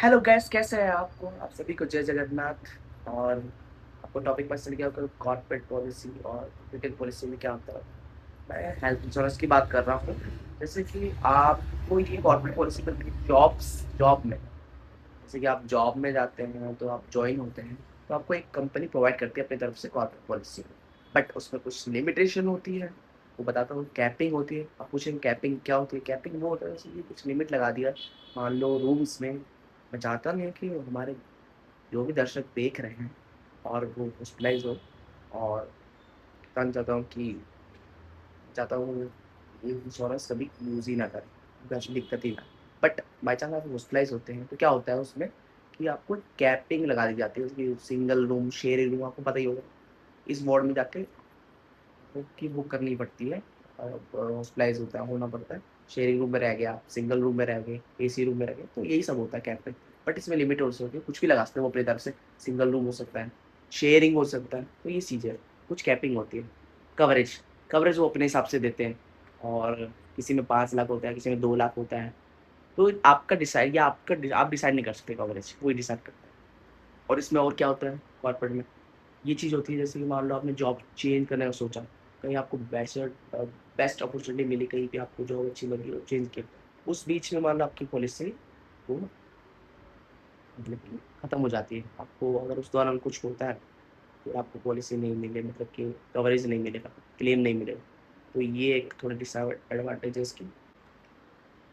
Hello guys, कैसे हैं आपको? आप सभी को जय जगन्नाथ। और आपको टॉपिक पसंद किया होगा, कॉर्पोरेट पॉलिसी और रिटेल पॉलिसी में क्या होता है। मैं हेल्थ इंश्योरेंस की बात कर रहा हूँ। जैसे कि आपको ये कॉर्पोरेट पॉलिसी पर जॉब में, जैसे कि आप जॉब में जाते हैं तो आप ज्वाइन होते हैं, तो आपको एक कंपनी प्रोवाइड करती है अपनी तरफ से कॉर्पोरेट पॉलिसी। बट उसमें कुछ लिमिटेशन होती है, वो बताता हूँ। कैपिंग होती है। आप पूछेंगे कैपिंग क्या होती है? कैपिंग वो होता है जैसे कि कुछ लिमिट लगा दिया। मान लो रूम्स में, मैं चाहता नहीं हूँ कि हमारे जो भी दर्शक देख रहे हैं और वो हॉस्पिटलाइज हो, और बताना चाहता हूँ ये इंश्योरेंस कभी यूज़ ही ना करें, क्योंकि ऐसी दिक्कत ही ना। बट बाई चांस आप हॉस्पिटलाइज होते हैं तो क्या होता है उसमें कि आपको कैपिंग लगा दी जाती है उसकी। सिंगल रूम, शेयरिंग रूम, आपको पता ही होगा। इस वार्ड में जाके की बुक करनी पड़ती है। हॉस्पिटलाइज होता है, होना पड़ता है। शेयरिंग रूम में रह गया, सिंगल रूम में रह गए, एसी रूम में रह गए, तो यही सब होता है कैपिंग। बट इसमें लिमिट हो सकती है, कुछ भी लगा सकते हैं वो अपनी तरफ से। सिंगल रूम हो सकता है, शेयरिंग हो सकता है, तो ये चीज़ें कुछ कैपिंग होती है। कवरेज कवरेज वो अपने हिसाब से देते हैं। और किसी में 5 लाख होता है, किसी में 2 लाख होता है। तो आपका डिसाइड, या आप डिसाइड नहीं कर सकते, कवरेज वही डिसाइड करता है। और इसमें और क्या होता है कॉर्पोरेट में, ये चीज़ होती है जैसे कि मान लो आपने जॉब चेंज करने का सोचा, कहीं आपको बेस्ट अपॉर्चुनिटी मिली, कहीं पे आपको जॉब अच्छी लगी और चेंज किया, उस बीच में मान लो आपकी पॉलिसी वो मतलब कि खत्म हो जाती है। आपको अगर उस दौरान कुछ होता है तो आपको पॉलिसी नहीं मिले, मतलब कि कवरेज नहीं मिलेगा, क्लेम नहीं मिलेगा। तो ये एक थोड़ा डिसएडवांटेज है इसकी।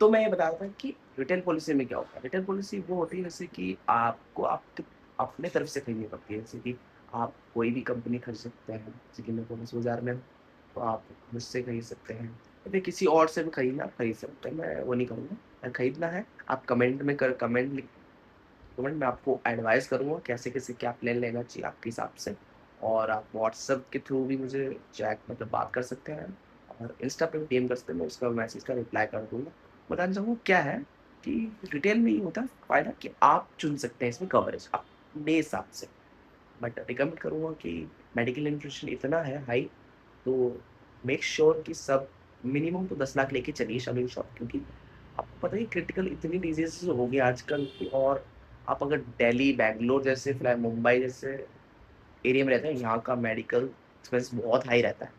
तो मैं ये बता रहा था कि रिटेल पॉलिसी में क्या होता है। रिटेल पॉलिसी वो होती है जैसे कि आपको आपके अपने तरफ से खरीदनी पड़ती है। जैसे कि आप कोई भी कंपनी खरीद सकते हैं, जैसे कि मैं पॉलिसी बाजार में हूँ, तो आप मुझसे खरीद सकते हैं, या फिर किसी और से भी खरीदना आप खरीद सकते हैं। मैं वो नहीं करूँगा। अगर खरीदना है, आप कमेंट में आपको एडवाइस करूँगा कैसे कैसे क्या प्लान लेना चाहिए आपके हिसाब से। और आप व्हाट्सएप के थ्रू भी मुझे चैट मतलब बात कर सकते हैं, और इंस्टा पे भी डीएम कर सकते हैं, मैं उसका मैसेज का रिप्लाई कर दूंगा। बताना चाहूँगा क्या है कि रिटेल में ये होता है फायदा कि आप चुन सकते हैं इसमें कवरेज अपने हिसाब से। बट रिकमेंड करूँगा कि मेडिकल इन्फ्लेशन इतना है हाई, तो मेक श्योर कि सब मिनिमम तो 10 लाख लेके चलिए शामिल शॉप, क्योंकि आपको पता है क्रिटिकल इतनी डिजीजेस हो गई आजकल की। और आप अगर दिल्ली, बैंगलोर जैसे, फिलहाल मुंबई जैसे एरिया में रहते हैं, यहाँ का मेडिकल एक्सपेंस बहुत हाई रहता है।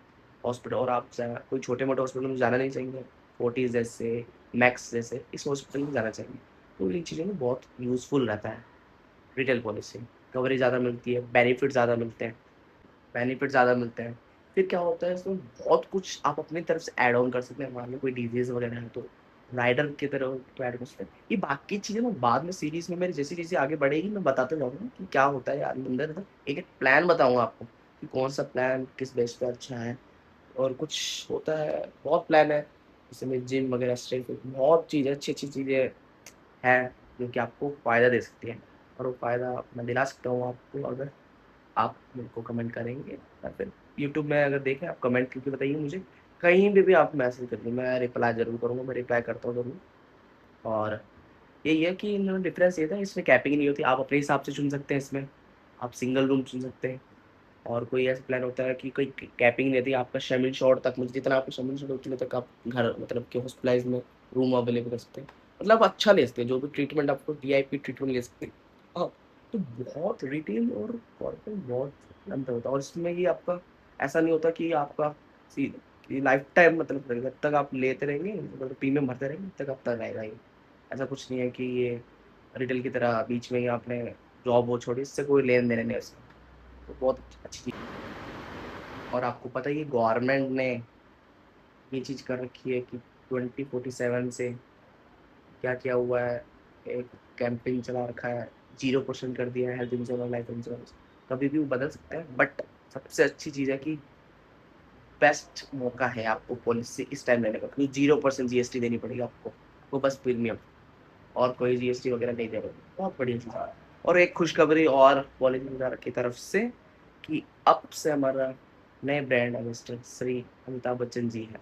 हॉस्पिटल, और आप कोई छोटे मोटे हॉस्पिटल में जाना नहीं चाहिए। फोर्टिस जैसे, मैक्स जैसे इस हॉस्पिटल में जाना चाहिए। तो इन चीज़ों में बहुत यूजफुल रहता है रिटेल पॉलिसी। कवरेज ज़्यादा मिलती है, बेनिफिट ज़्यादा मिलते हैं। फिर क्या होता है इसमें, बहुत कुछ आप अपनी तरफ से ऐड ऑन कर सकते हैं। मान लो कोई डिजीज़ वगैरह है तो राइडर की तरह तो ऐड कर सकते हैं। ये बाकी चीज़ें मैं बाद में सीरीज़ में, मेरी जैसी चीज़ें आगे बढ़ेगी मैं बताते जाऊँगा कि क्या होता है यार अंदर अंदर। एक-एक प्लान बताऊँगा आपको कि कौन-सा प्लान किस बेस पे अच्छा है। और कुछ होता है, बहुत प्लान है, जैसे में जिम वगैरह, स्ट्रेंथ, बहुत चीज़ें, अच्छी-अच्छी चीज़ें हैं जो कि आपको फ़ायदा दे सकती हैं। और वो फ़ायदा मैं दिला सकता हूँ आपको, अगर आप मेरे को कमेंट करेंगे, या फिर यूट्यूब में अगर देखें आप कमेंट करके बताइए मुझे। कहीं पे भी आप मैसेज करिए, मैं रिप्लाई ज़रूर करूँगा, मैं रिप्लाई करता हूँ ज़रूर। और यही है कि इनमें डिफ़रेंस ये था, इसमें कैपिंग नहीं होती, आप अपने हिसाब से चुन सकते हैं इसमें। आप सिंगल रूम चुन सकते हैं। और कोई ऐसा प्लान होता है कि कोई कैपिंग नहीं रहती, आपका शामिल शॉट तक, मतलब जितना आपको शामिल शॉट उतने तक आप घर मतलब कि हॉस्पिटलाइज़ में रूम अवेलेबल कर सकते हैं। मतलब अच्छा ले सकते हैं, जो भी ट्रीटमेंट आपको वीआईपी ट्रीटमेंट ले सकते हैं। हाँ, तो बहुत रिटेल और कॉर्पोरेट बहुत अंतर होता है। और इसमें ये आपका ऐसा नहीं होता कि आपका सी कि लाइफ टाइम मतलब रहेगा, जब तक आप लेते रहेंगे मतलब प्रीमियम भरते रहेंगे तब तक आपका रहेगा ये। ऐसा कुछ नहीं है कि ये रिटेल की तरह बीच में ही आपने जॉब वो छोड़ी, इससे कोई लेन-देन नहीं है इसका। तो बहुत अच्छी चीज़। और आपको पता ही है गवर्नमेंट ने ये चीज़ कर रखी है कि 2047 से क्या किया हुआ है, एक कैंपेन चला रखा है, 0% कर दिया है हेल्थ इंश्योरेंस, लाइफ इंश्योरेंस। कभी भी वो बदल सकता है, बट सबसे अच्छी चीज़ है कि बेस्ट मौका है आपको पॉलिसी इस टाइम लेने का, क्योंकि 0% जीएसटी देनी पड़ेगी आपको बस प्रीमियम, और कोई जीएसटी वगैरह नहीं दे रहे। बहुत बढ़िया चीज़ है। और एक खुशखबरी और पॉलिसी बाज़ार की तरफ से कि अब से हमारा नए ब्रांड एम्बेसडर श्री अमिताभ बच्चन जी हैं।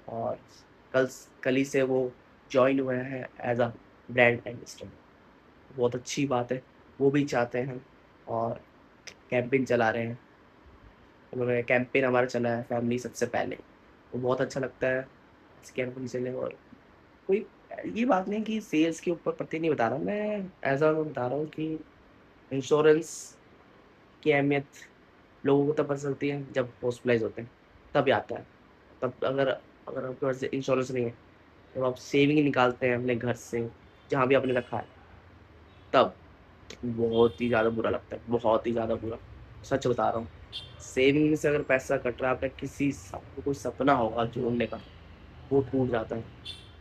और कल ही से वो जॉइन हुए हैं एज़ अ ब्रांड एम्बेसडर। बहुत अच्छी बात है, वो भी चाहते हैं। और कैंपेन चला रहे हैं, उन्होंने कैंपेन हमारा चला है फैमिली सबसे पहले। वो बहुत अच्छा लगता है, ऐसे कैंपेन चले। और कोई ये बात नहीं कि सेल्स के ऊपर प्रति नहीं बता रहा मैं, ऐसा मैं बता रहा हूँ कि इंश्योरेंस की अहमियत लोगों को तब पता चलती है जब हॉस्पिटलाइज़ होते हैं, तब याद आता है। तब अगर अगर आपके पास इंश्योरेंस नहीं है, जब आप सेविंग निकालते हैं अपने घर से, जहाँ भी आपने रखा है, तब बहुत ही ज़्यादा बुरा लगता है, बहुत ही ज़्यादा बुरा। सच बता रहा हूँ। सेविंग में से अगर पैसा कट रहा है, आपका किसी आपको कोई सपना होगा जोड़ने का, वो टूट जाता है।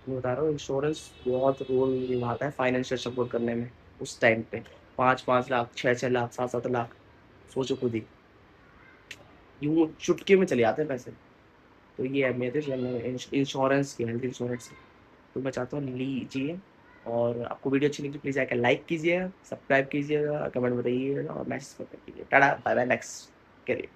मैं बता रहा हूँ इंश्योरेंस बहुत रोल निभाता है फाइनेंशियल सपोर्ट करने में, उस टाइम पे। 5-5 लाख, 6-6 लाख, 7-7 लाख, सोचो खुद ही। यूँ चुटकी में चले जाते हैं पैसे। तो ये अहमियत है शेयर में इंश्योरेंस की, हेल्थ इंश्योरेंस की। तो मैं चाहता हूँ लीजिए। और आपको वीडियो अच्छी लगी प्लीज़ जाकर लाइक कीजिएगा, सब्सक्राइब कीजिएगा, कमेंट बताइएगा और मैसेज मत कीजिए। टाटा, बाय बाय, नेक्स्ट करिए।